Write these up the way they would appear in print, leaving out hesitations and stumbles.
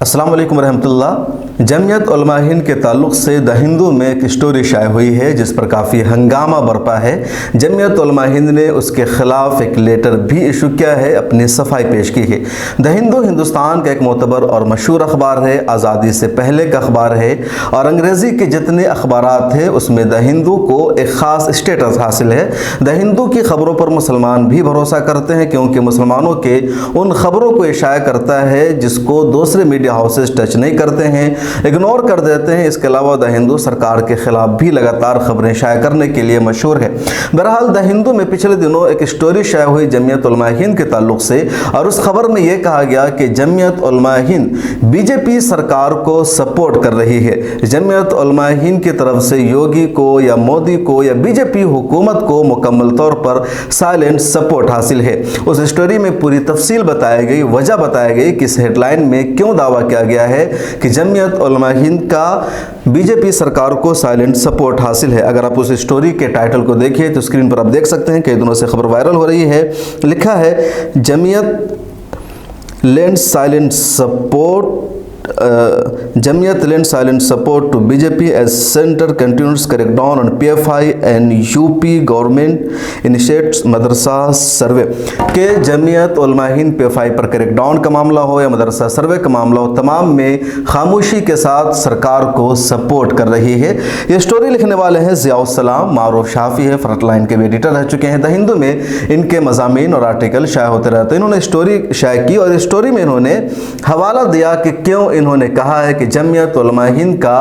अस्सलाम वालेकुम रहमतुल्लाह। जमीयत उलमा हिंद के ताल्लुक़ से द हिंदू में एक स्टोरी शाये हुई है जिस पर काफ़ी हंगामा बरपा है। जमीयत उलमा हिंद ने उसके ख़िलाफ़ एक लेटर भी इशू किया है, अपनी सफाई पेश की है। द हिंदू हिंदुस्तान का एक मोतबर और मशहूर अखबार है, आज़ादी से पहले का अखबार है और अंग्रेज़ी के जितने अखबारात हैं उसमें द हिंदू को एक ख़ास स्टेटस हासिल है। द हिंदू की ख़बरों पर मुसलमान भी भरोसा करते हैं क्योंकि मुसलमानों के उन ख़बरों को इशाया करता है जिसको दूसरे मीडिया हाउसेस टच नहीं करते हैं, इग्नोर कर देते हैं। इसके अलावा द हिंदू सरकार के खिलाफ भी लगातार खबरें शाया करने के लिए मशहूर है। बहरहाल द हिंदू में पिछले दिनों एक स्टोरी शाया हुई जमीयत उलमा हिंद के ताल्लुक से और उस खबर में यह कहा गया कि जमीयत उलमा हिंद बीजेपी सरकार को सपोर्ट कर रही है। जमीयत उलमा हिंद की तरफ से योगी को या मोदी को या बीजेपी हुकूमत को मुकम्मल तौर पर साइलेंट सपोर्ट हासिल है। उस स्टोरी में पूरी तफसील बताई गई, वजह बताई गई कि इस हेडलाइन में क्यों दावा किया गया है कि जमीयत उलमा हिंद का बीजेपी सरकार को साइलेंट सपोर्ट हासिल है। अगर आप उस स्टोरी के टाइटल को देखिए तो स्क्रीन पर आप देख सकते हैं कई दिनों से खबर वायरल हो रही है। लिखा है Jamiat lend silent support Jamiat lend silent support to BJP as centre continues crackdown on PFI and UP government initiates madrasa survey के जमीयत उलमा हिंद पीएफआई पर क्रैकडाउन का मामला हो या मदरसा सर्वे का मामला हो, तमाम में खामोशी के साथ सरकार को सपोर्ट कर रही है। ये स्टोरी लिखने वाले हैं ज़ियाउस्सलाम मारूफ शाफी है, फ्रंटलाइन के भी एडिटर रह चुके हैं। द हिंदू में इनके मज़ामीन और आर्टिकल शाया होते रहते हैं। इन्होंने स्टोरी शाया की और स्टोरी में इन्होंने हवाला दिया कि क्यों इन्होंने कहा है कि जमीयत उलमा हिंद का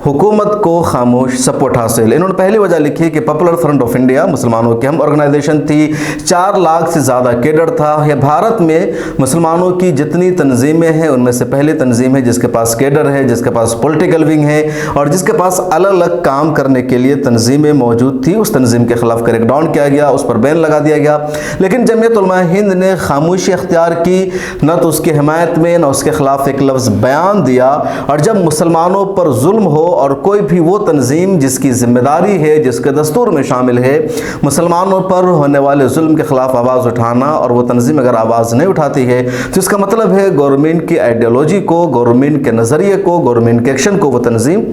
हुकूमत को खामोश सपोर्ट हासिल। इन्होंने पहली वजह लिखी कि पॉपुलर फ्रंट ऑफ इंडिया मुसलमानों की हम ऑर्गेनाइजेशन थी, 4 लाख से ज़्यादा कैडर था। यह भारत में मुसलमानों की जितनी तंजीमें हैं उनमें से पहली तंजीम है जिसके पास कैडर है, जिसके पास पॉलिटिकल विंग है और जिसके पास अलग अलग काम करने के लिए तंजीमें मौजूद थी। उस तंजीम के खिलाफ क्रैकडाउन किया गया, उस पर बैन लगा दिया गया। लेकिन जमीयत उलमा हिंद ने खामोशी अख्तियार की, न तो उसकी हिमायत में न उसके खिलाफ एक लफ्ज़ बयान दिया। और जब मुसलमानों पर जुल्म हो और कोई भी वो तंजीम जिसकी जिम्मेदारी है, जिसके दस्तूर में शामिल है मुसलमानों पर होने वाले जुल्म के खिलाफ आवाज़ उठाना, और वो तंजीम अगर आवाज़ नहीं उठाती है तो इसका मतलब है गवर्नमेंट की आइडियोलॉजी को, गवर्नमेंट के नज़रिए को, गवर्नमेंट के एक्शन को वो तंजीम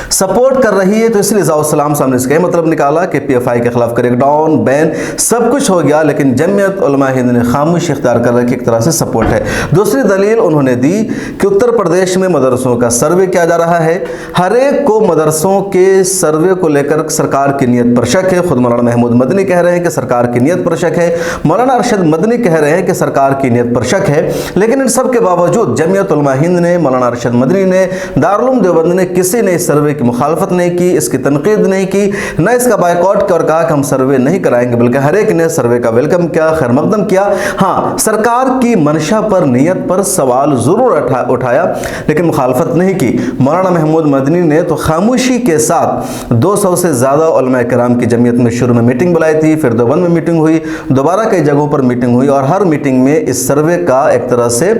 सपोर्ट कर रही है। तो इसलिए ज़ियाउस्सलाम साहब ने इसका मतलब निकाला कि पीएफआई के खिलाफ क्रैकडाउन, बैन सब कुछ हो गया, लेकिन जमीयत उलमा हिंद ने खामोशी इख्तियार कर रखी, एक तरह से सपोर्ट है। दूसरी दलील उन्होंने दी कि उत्तर प्रदेश में मदरसों का सर्वे किया जा रहा है। हर एक को मदरसों के सर्वे को लेकर सरकार की नीयत पर शक है। खुद मौलाना महमूद मदनी कह रहे हैं कि सरकार की नीयत पर शक है, मौलाना अरशद मदनी कह रहे हैं कि सरकार की नीयत पर शक है। लेकिन इन सब के बावजूद जमीयत उलमा हिंद ने, मौलाना अरशद मदनी ने, दारुल उलूम देवबंद ने, किसी ने इस सर्वे की मुखालफत नहीं की, इसकी तनकीद नहीं की, न इसका बायकॉट किया और कहा कि हम सर्वे नहीं कराएंगे, बल्कि हर एक ने सर्वे का वेलकम किया, खैर मकदम किया। हाँ, सरकार की मंशा पर, नीयत पर सवाल जरूर उठाया लेकिन मुखालफत नहीं की। मौलाना महमूद मदनी ने तो खामोशी के साथ 200 से ज़्यादा उलमा किराम की जमीयत में शुरू में मीटिंग बुलाई थी, फिर देवबंद में मीटिंग हुई, दोबारा कई जगहों पर मीटिंग हुई और हर मीटिंग में इस सर्वे का एक तरह से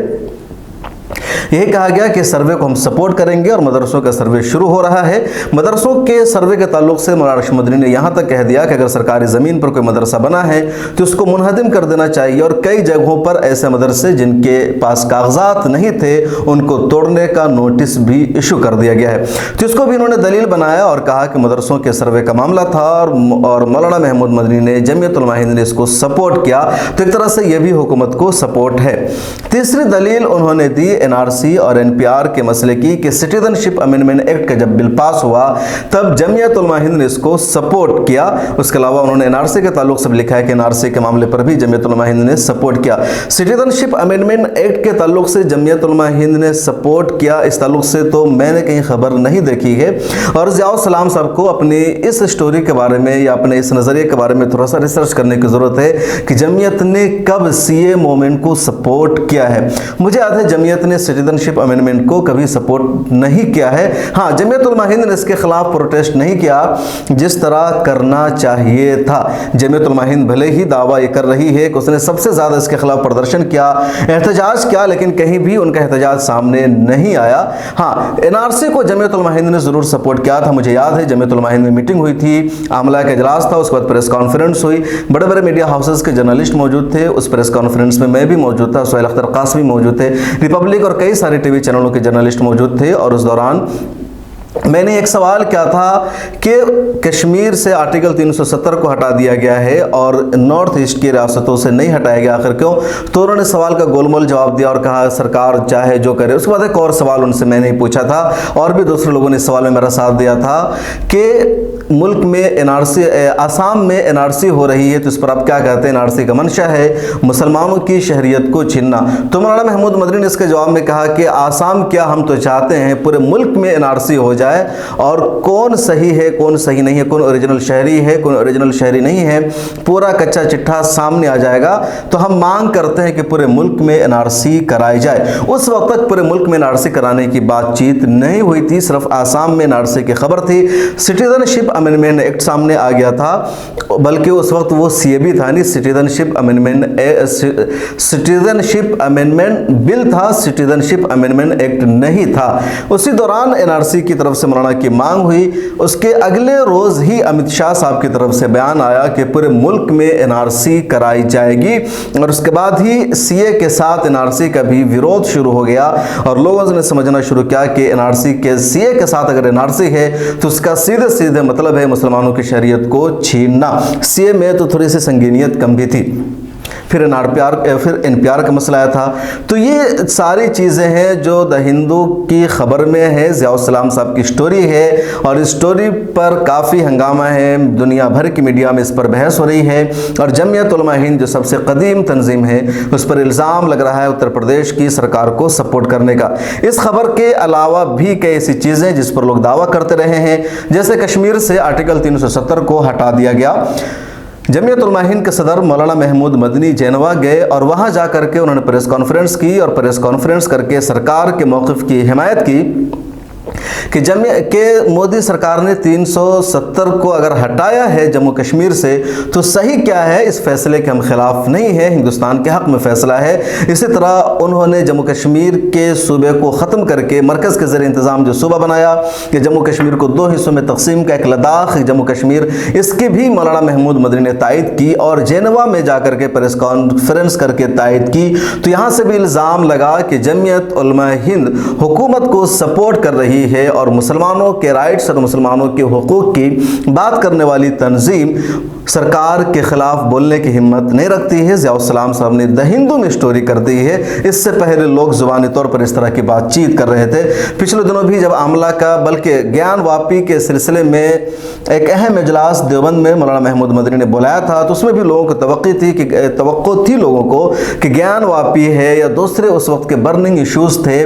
यही कहा गया कि सर्वे को हम सपोर्ट करेंगे और मदरसों का सर्वे शुरू हो रहा है। मदरसों के सर्वे के ताल्लुक से मौलाना अरशद मदनी ने यहाँ तक कह दिया कि अगर सरकारी ज़मीन पर कोई मदरसा बना है तो उसको मुनहदिम कर देना चाहिए और कई जगहों पर ऐसे मदरसे जिनके पास कागजात नहीं थे उनको तोड़ने का नोटिस भी इशू कर दिया गया है। तो इसको भी इन्होंने दलील बनाया और कहा कि मदरसों के सर्वे का मामला था और मौलाना महमूद मदनी ने, जमीयत उलमा हिंद ने इसको सपोर्ट किया, तो एक तरह से यह भी हुकूमत को सपोर्ट है। तीसरी दलील उन्होंने दी एनआरसी और एनपीआर के मसले की कि सिटीजनशिप अमेंडमेंट एक्ट का जब बिल पास हुआ तब जमीयत उलमा हिंद ने इसको सपोर्ट किया। उसके अलावा उन्होंने एनआरसी के ताल्लुक से भी लिखा है कि एनआरसी के मामले पर भी जमीयत उलमा हिंद ने सपोर्ट किया। सिटीजनशिप अमेंडमेंट एक्ट के ताल्लुक से जमीयत उलमा हिंद ने सपोर्ट किया, इस ताल्लुक से तो मैंने कहीं खबर नहीं देखी है। और ज़ियाउस्सलाम साहब को अपनी इस स्टोरी के बारे में या अपने इस नज़रिए के बारे में थोड़ा सा रिसर्च करने की ज़रूरत है कि जमीयत ने कब सीए मूवमेंट को सपोर्ट किया है। मुझे याद है जमीयत ने सिटीजनशिप अमेंडमेंट को कभी सपोर्ट नहीं किया है। हाँ, जमीयत उलमा हिंद ने इसके खिलाफ प्रोटेस्ट नहीं किया जिस तरह करना चाहिए था। जमीयत उलमा हिंद भले ही दावा ये कर रही है कि उसने सबसे ज़्यादा इसके खिलाफ प्रदर्शन किया, एहतजाज किया, लेकिन कहीं भी उनका एहतजाज सामने नहीं आया। हाँ, एनआरसी को जमीयत उलमा हिंद ने ज़रूर सपोर्ट किया था। मुझे याद है जमीयत उलमा हिंद में मीटिंग हुई थी, आमला का इजलास था, उसके बाद प्रेस कॉन्फ्रेंस हुई, बड़े बड़े मीडिया हाउसेस के जर्नलिस्ट मौजूद थे। उस प्रेस कॉन्फ्रेंस में मैं भी मौजूद था, सुहेल अख्तर कासमी मौजूद थे, रिपब्लिक और कई सारे टीवी चैनलों के जर्नलिस्ट मौजूद थे और उस दौरान मैंने एक सवाल किया था कि कश्मीर से आर्टिकल 370 को हटा दिया गया है और नॉर्थ ईस्ट की रियासतों से नहीं हटाया गया, आखिर क्यों? तो उन्होंने सवाल का गोलमोल जवाब दिया और कहा सरकार चाहे जो करे। उसके बाद एक और सवाल उनसे मैंने पूछा था और भी दूसरे लोगों ने इस सवाल में मेरा साथ दिया था कि मुल्क में एनआरसी, आसाम में एनआरसी हो रही है तो इस पर आप क्या कहते हैं? एनआरसी का मंशा है मुसलमानों की शहरियत को छीनना। तो मौलाना महमूद मदनी ने इसके जवाब में कहा कि आसाम क्या, हम तो चाहते हैं पूरे मुल्क में एनआरसी हो जाए और कौन सही है कौन सही नहीं है, कौन ओरिजिनल शहरी है कौन ओरिजिनल शहरी नहीं है, पूरा कच्चा चिट्ठा सामने आ जाएगा। तो हम मांग करते हैं कि पूरे मुल्क में एनआरसी कराई जाए। उस वक्त तक पूरे मुल्क में एनआरसी कराने की बातचीत नहीं हुई थी, सिर्फ आसाम में एनआरसी की खबर थी। सिटीजनशिप अमेंडमेंट एक्ट सामने आ गया था, बल्कि उस वक्त वो सीए भी था नहीं, सिटीजनशिप अमेंडमेंट बिल था, सिटीजनशिप अमेंडमेंट एक्ट नहीं था। उसी दौरान एनआरसी की तरफ से मौलाना की मांग हुई। उसके अगले रोज ही अमित शाह साहब की तरफ से बयान आया कि पूरे मुल्क में एनआरसी कराई जाएगी और उसके बाद ही सीए के साथ एनआरसी का भी विरोध शुरू हो गया और लोगों ने समझना शुरू किया कि एनआरसी के सीए के साथ अगर एनआरसी है तो उसका सीधे सीधे मतलब है मुसलमानों की शरीयत को छीनना। सीए में तो थोड़ी सी संगीनियत कम भी थी। फिर एनपीआर का मसला आया था। तो ये सारी चीज़ें हैं जो द हिंदू की खबर में है, ज़ियाउल सलाम साहब की स्टोरी है और इस स्टोरी पर काफ़ी हंगामा है, दुनिया भर की मीडिया में इस पर बहस हो रही है और जमीयत उलमा हिंद जो सबसे कदीम तंजीम है उस पर इल्ज़ाम लग रहा है उत्तर प्रदेश की सरकार को सपोर्ट करने का। इस खबर के अलावा भी कई ऐसी चीज़ें जिस पर लोग दावा करते रहे हैं, जैसे कश्मीर से आर्टिकल 370 को हटा दिया गया। जमीयत उलमा हिंद के सदर मौलाना महमूद मदनी जैनवा गए और वहां जाकर के उन्होंने प्रेस कॉन्फ्रेंस की और प्रेस कॉन्फ्रेंस करके सरकार के मौक़िफ़ की हिमायत की कि मोदी सरकार ने 370 को अगर हटाया है जम्मू कश्मीर से तो सही क्या है, इस फैसले के हम खिलाफ नहीं है, हिंदुस्तान के हक़ में फ़ैसला है। इसी तरह उन्होंने जम्मू कश्मीर के सूबे को ख़त्म करके मरकज़ के ज़रिए इंतज़ाम जो सूबा बनाया कि जम्मू कश्मीर को 2 हिस्सों में तकसीम का, एक लद्दाख, जम्मू कश्मीर, इसकी भी मौलाना महमूद मदनी ने तायद की और जेनवा में जाकर के प्रेस कॉन्फ्रेंस करके तायद की। तो यहाँ से भी इल्ज़ाम लगा कि जमीयत उलमा हिंद हुकूमत को सपोर्ट कर रही है और मुसलमानों के राइट्स और मुसलमानों के हुकूक की बात करने वाली तंजीम सरकार के खिलाफ बोलने की हिम्मत नहीं रखती है। ज़ियाउल सलाम साहब ने द हिंदू में स्टोरी कर दी है। इससे पहले लोग ज़ुबानी तौर पर इस तरह की बातचीत कर रहे थे। पिछले दिनों भी जब आमला का बल्कि ज्ञान वापी के सिलसिले में एक अहम इजलास देवबंद में मौलाना महमूद मदनी ने बुलाया था तो उसमें भी लोगों को तवक्को थी लोगों को कि ज्ञान वापी है या दूसरे उस वक्त के बर्निंग इशूज़ थे,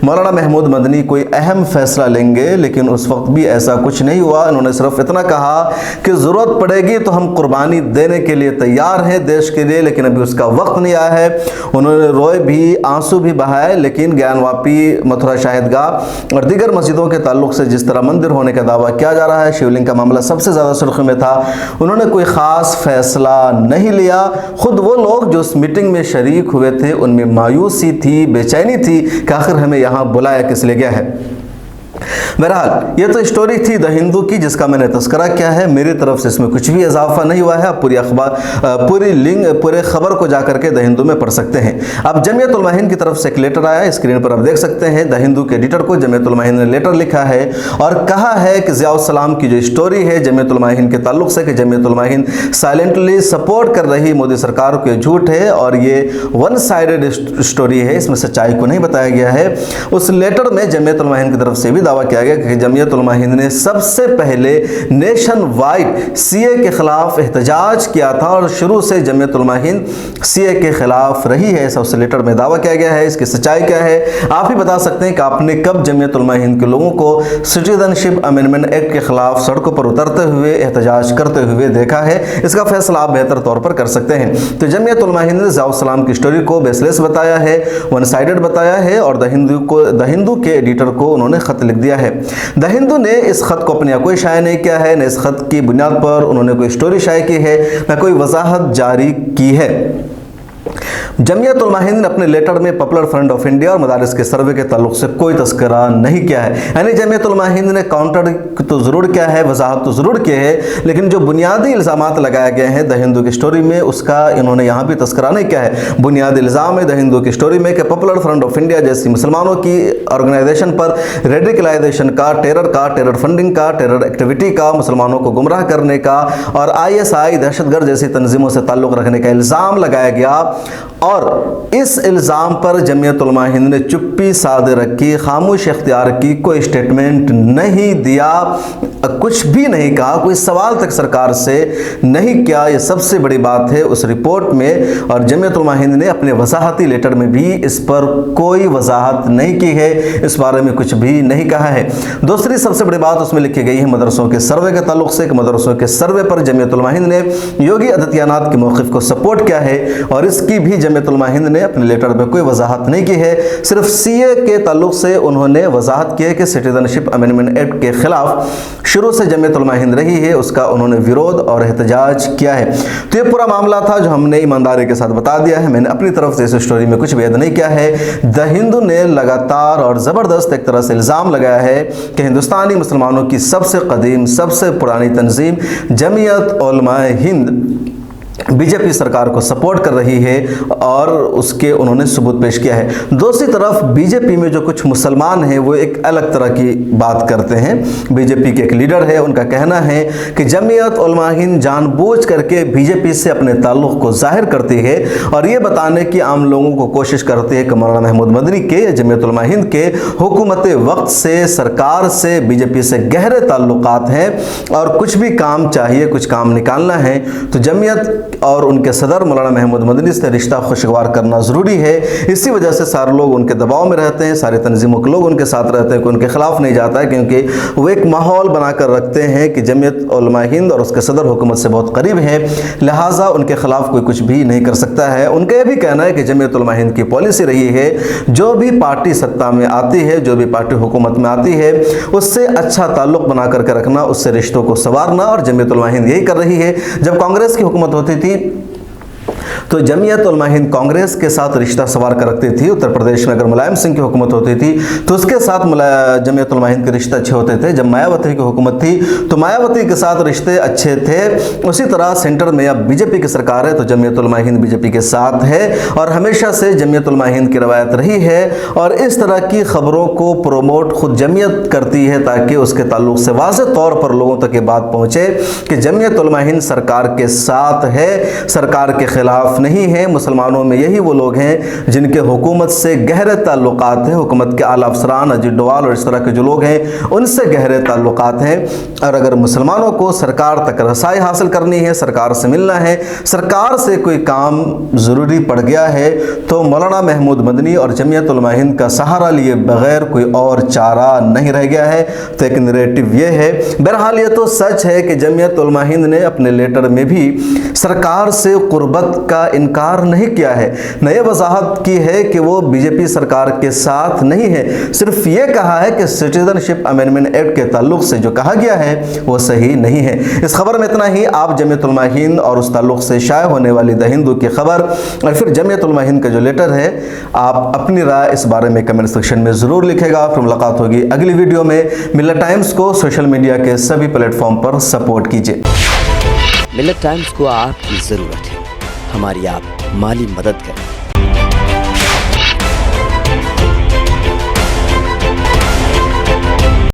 मौलाना महमूद मदनी कोई अहम फैसला लेंगे, लेकिन उस वक्त भी ऐसा कुछ नहीं हुआ। उन्होंने सिर्फ इतना कहा कि ज़रूरत पड़ेगी तो हम कुर्बानी देने के लिए तैयार हैं देश के लिए, लेकिन अभी उसका वक्त नहीं आया है। उन्होंने रोए भी, आंसू भी बहाए, लेकिन ज्ञानवापी, मथुरा शाहिदगाह और दीगर मस्जिदों के ताल्लुक से जिस तरह मंदिर होने का दावा किया जा रहा है, शिवलिंग का मामला सबसे ज़्यादा सुर्खी में था, उन्होंने कोई ख़ास फैसला नहीं लिया। खुद वो लोग जो उस मीटिंग में शरीक हुए थे उनमें मायूसी थी, बेचैनी थी कि आखिर हमें यहाँ बुलाया किस लिए गया है। बहरहाल ये तो स्टोरी थी द हिंदू की जिसका मैंने तस्करा किया है। मेरी तरफ से इसमें कुछ भी इजाफा नहीं हुआ है। आप पूरी लिंक, पूरे खबर को जाकर के द हिंदू में पढ़ सकते हैं। अब जमीयत उलमा हिंद की तरफ से एक लेटर आया, स्क्रीन पर आप देख सकते हैं। द हिंदू के एडिटर को जमीयत उलमा हिंद ने लेटर लिखा है और कहा है कि ज़ियाउल सलाम की जो स्टोरी है जमीयत उलमा हिंद के ताल्लुक से कि जमीयत उलमा हिंद साइलेंटली सपोर्ट कर रही मोदी सरकार को, झूठ है और ये वन साइडेड स्टोरी है, इसमें सच्चाई को नहीं बताया गया है। उस लेटर में जमीयत उलमा हिंद की तरफ से भी दावा किया गया कि जमीयत उलमा हिंद ने सबसे पहले नेशन वाइड सीए के खिलाफ एहतजाज किया था और शुरू से जमीयत उलमा हिंद सीए के खिलाफ रही है, ऐसा उस लेटर में दावा किया गया है। इसकी सच्चाई क्या है आप ही बता सकते हैं कि आपने कब जमीयत उलमा हिंद के लोगों को सिटीजनशिप अमेंडमेंट एक्ट के खिलाफ सड़कों पर उतरते हुए एहतजाज करते हुए देखा है। इसका फैसला आप बेहतर तौर पर कर सकते हैं। तो जमीयत उलमा हिंद ने ज़ियाउल सलाम की स्टोरी को बेसलेस बताया है, वन साइडेड बताया है और द हिंदू के एडिटर को उन्होंने खत लिख दिया है। द हिंदू ने इस खत को अपने कोई शाये नहीं किया है, न इस खत की बुनियाद पर उन्होंने कोई स्टोरी शाये की है, न कोई वजाहत जारी की है। जमियत उलमा हिंद ने अपने लेटर में पॉपुलर फ्रंट ऑफ इंडिया और मदारिस के सर्वे के ताल्लुक से कोई तस्करा नहीं किया है। यानी जमियत उलमा हिंद ने काउंटर तो ज़रूर किया है, वजाहत तो ज़रूर की है, लेकिन जो बुनियादी इल्ज़ामात लगाए गए हैं द हिंदू की स्टोरी में, उसका इन्होंने यहाँ भी तस्करा नहीं किया है। बुनियादी इल्ज़ाम है द हिंदू की स्टोरी में कि पॉपुलर फ्रंट ऑफ इंडिया जैसी मुसलमानों की ऑर्गेनाइजेशन पर रेडिकलाइजेशन का, टेरर फंडिंग का, टेरर एक्टिविटी का, मुसलमानों को गुमराह करने का और ISI दहशतगर्द जैसी तंजीमों से ताल्लुक़ रखने का इल्ज़ाम लगाया गया। और इस इल्ज़ाम पर जमियत उलमा हिंद ने चुप्पी साधे रखी, खामोश इख्तियार की, कोई स्टेटमेंट नहीं दिया, कुछ भी नहीं कहा, कोई सवाल तक सरकार से नहीं किया। ये सबसे बड़ी बात है उस रिपोर्ट में। और जमियत उलमा हिंद ने अपने वजाहती लेटर में भी इस पर कोई वजाहत नहीं की है, इस बारे में कुछ भी नहीं कहा है। दूसरी सबसे बड़ी बात उसमें लिखी गई है मदरसों के सर्वे के ताल्लुक से। मदरसों के सर्वे पर जमियत उलमा हिंद ने योगी आदित्यनाथ के मौक़िफ़ को सपोर्ट किया है और इसकी भी जमियत उलमा हिंद ने अपने लेटर में कोई वजाहत नहीं की है। सिर्फ CA के ताल्लुक से उन्होंने वजाहत की है कि सिटीजनशिप अमेंडमेंट एक्ट के खिलाफ शुरू से जमियत उलमा हिंद रही है, उसका उन्होंने विरोध और एहतजाज किया है। तो ये पूरा मामला था जो हमने ईमानदारी के साथ बता दिया है। मैंने अपनी तरफ से इस स्टोरी में कुछ भी ऐड नहीं किया है। द हिंदू ने लगातार और ज़बरदस्त एक तरह से इल्ज़ाम लगाया है कि हिंदुस्तानी मुसलमानों की सबसे कदीम, सबसे पुरानी तंजीम जमियत उलमा हिंद बीजेपी सरकार को सपोर्ट कर रही है और उसके उन्होंने सबूत पेश किया है। दूसरी तरफ बीजेपी में जो कुछ मुसलमान हैं वो एक अलग तरह की बात करते हैं। बीजेपी के एक लीडर है, उनका कहना है कि जमियत उलमा हिंद जानबूझ करके बीजेपी से अपने ताल्लुक़ को जाहिर करती है और ये बताने की आम लोगों को कोशिश करती है कि मौलाना महमूद मदनी के, जमियत उलमा हिंद के हुकूमत वक्त से, सरकार से, बीजेपी से गहरे ताल्लुकात हैं और कुछ भी काम चाहिए, कुछ काम निकालना है तो जमियत और उनके सदर मौलाना महमूद मदनी से रिश्ता खुशगवार करना ज़रूरी है। इसी वजह से सारे लोग उनके दबाव में रहते हैं, सारी तंजीमों के लोग उनके साथ रहते हैं, कोई उनके खिलाफ नहीं जाता है, क्योंकि वो एक माहौल बनाकर रखते हैं कि जमियत उलमा हिंद और उसके सदर हुकूमत से बहुत करीब है, लिहाजा उनके खिलाफ कोई कुछ भी नहीं कर सकता है। उनका यह भी कहना है कि जमियत उलमा हिंद की पॉलिसी रही है जो भी पार्टी सत्ता में आती है, जो भी पार्टी हुकूमत में आती है, उससे अच्छा ताल्लुक़ बना करके रखना, उससे रिश्तों को संवारना। और जमियत उलमा हिंद यही कर रही है। जब कांग्रेस की हुकूमत होती थी तो जमियत उलमा हिंद कांग्रेस के साथ रिश्ता सवार कर रखती थी। उत्तर प्रदेश में अगर मुलायम सिंह की हुकूमत होती थी तो उसके साथ जमियत उलमा हिंद के रिश्ते अच्छे होते थे। जब मायावती की हुकूमत थी तो मायावती के साथ रिश्ते अच्छे थे। उसी तरह सेंटर में अब बीजेपी की सरकार है तो जमियत उलमा हिंद बीजेपी के साथ है और हमेशा से जमियत उलमा हिंद की रवायत रही है। और इस तरह की खबरों को प्रोमोट खुद जमियत करती है ताकि उसके ताल्लुक से वाज़ेह तौर पर लोगों तक ये बात पहुँचे कि जमियत उलमा हिंद सरकार के साथ है, सरकार के खिलाफ नहीं है। मुसलमानों में यही वो लोग हैं जिनके हुकूमत से गहरे ताल्लुकात हैं, हुकूमत के आला अफसरान, अजीत डोवाल और इस तरह के जो लोग हैं उनसे गहरे ताल्लुकात हैं। और अगर मुसलमानों को सरकार तक रसाई हासिल करनी है, सरकार से मिलना है, सरकार से कोई काम ज़रूरी पड़ गया है तो मौलाना महमूद मदनी और जमियत उलमा हिंद का सहारा लिए बगैर कोई और चारा नहीं रह गया है। तो एक नैरेटिव ये है। बहरहाल ये तो सच है कि जमियत उलमा हिंद ने अपने लेटर में भी सरकार से कुर्बत का इनकार नहीं किया है, न ये वजाहत की है कि वो बीजेपी सरकार के साथ नहीं है। सिर्फ ये कहा है कि सिटीजनशिप अमेंडमेंट एक्ट के ताल्लुक से जो कहा गया है वो सही नहीं है। इस खबर में इतना ही। आप जमियत उलमा हिंद और उस ताल्लुक से शाया होने वाली द हिंदू की खबर और फिर जमियत उलमा हिंद का जो लेटर है, आप अपनी राय इस बारे में कमेंट सेक्शन में ज़रूर लिखेगा। फिर मुलाकात होगी अगली वीडियो में। मिल्लत टाइम्स को सोशल मीडिया के सभी प्लेटफॉर्म पर सपोर्ट कीजिए। मिल्लत टाइम्स को आपकी ज़रूरत है, हमारी आप माली मदद करें।